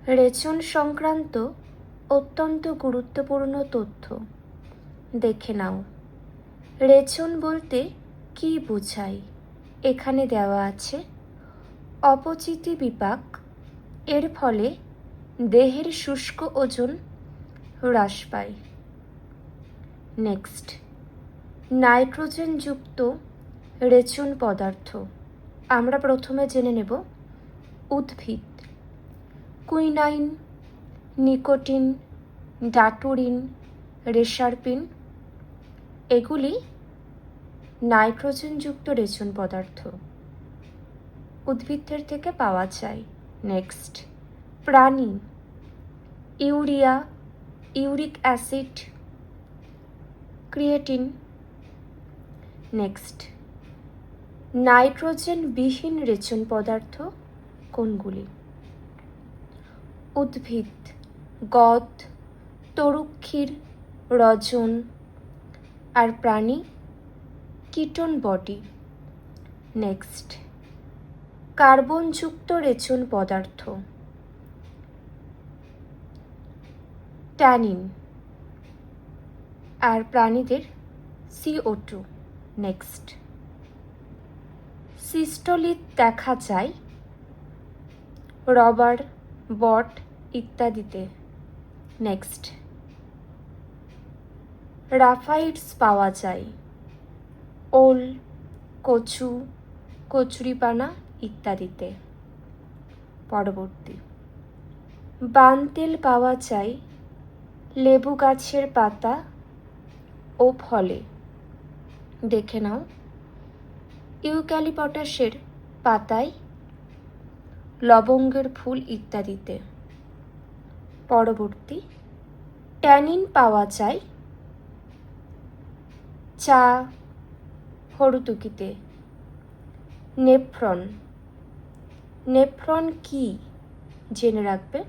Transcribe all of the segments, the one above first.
রেচন সংক্রান্ত অত্যন্ত গুরুত্বপূর্ণ তথ্য দেখে নাও। রেচন বলতে কি বোঝায়? এখানে দেওয়া আছে অপচিতি বিপাক, এর ফলে দেহের শুষ্ক ওজন হ্রাস পায়। নেক্সট, নাইট্রোজেনযুক্ত রেচন পদার্থ আমরা প্রথমে জেনে নেব উদ্ভিদ। কুইনাইন, নিকোটিন, ডাটুরিন, রেসারপিন এগুলি নাইট্রোজেনযুক্ত রেচন পদার্থ, উদ্ভিদের থেকে পাওয়া যায়। নেক্সট, প্রাণী। Urea, uric acid, creatine. Next, নাইট্রোজেনবিহীন রেচন পদার্থ কোনগুলি? উদ্ভিদ গদ, তরুক্ষীর, রজন, আর প্রাণী কিটোন বডি। নেক্সট, কার্বনযুক্ত রেচন পদার্থ ট্যানিন, আর প্রাণীদের CO2। নেক্সট, সিস্টোলিথ দেখা যায় রবার, বট ইত্যাদিতে। নেক্সট, রাফাইডস পাওয়া যায় ওল, কচু, কচুরিপানা ইত্যাদিতে। পরবর্তী, বানতেল পাওয়া যায় লেবু গাছের পাতা ও ফলে। দেখে নাও, ইউক্যালিপটাসের পাতায়, লবঙ্গের ফুল ইত্যাদিতে। পরবর্তী, ট্যানিন পাওয়া যায় চা, হরুতুকিতে। নেফ্রন, নেফ্রন কি জেনে রাখবে?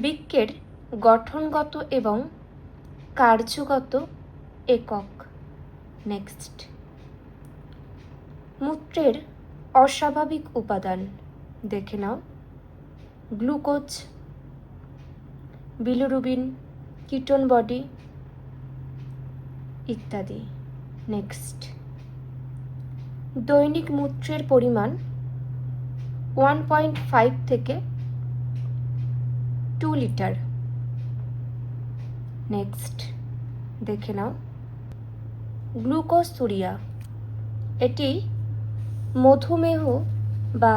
বৃক্কের গঠনগত এবং কার্যগত একক। নেক্সট, মূত্রের অস্বাভাবিক উপাদান দেখে নাও, গ্লুকোজ, বিলিরুবিন, কিটোন বডি ইত্যাদি। নেক্সট, দৈনিক মূত্রের পরিমাণ 1.5 থেকে 2 লিটার। নেক্সট, দেখে নাও, গ্লুকোজুরিয়া, এটি মধুমেহ বা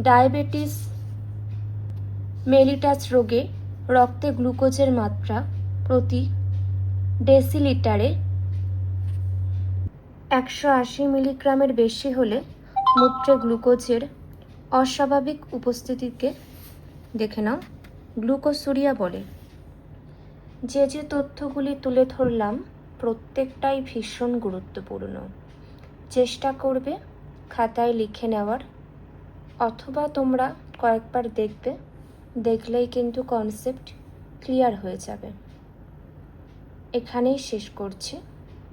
ডায়াবেটিস মেলিটাস রোগে রক্তে গ্লুকোজের মাত্রা প্রতি ডেসিলিটারে 180 মিলিগ্রামের বেশি হলে মূত্রে গ্লুকোজের অস্বাভাবিক উপস্থিতিকে দেখে নাও গ্লুকোজুরিয়া বলে। যে যে তথ্যগুলি তুলে ধরলাম প্রত্যেকটাই ভীষণ গুরুত্বপূর্ণ। চেষ্টা করবে খাতায় লিখে নেওয়ার, অথবা তোমরা কয়েকবার দেখবে, দেখলেই কিন্তু কনসেপ্ট ক্লিয়ার হয়ে যাবে। এখানেই শেষ করছি।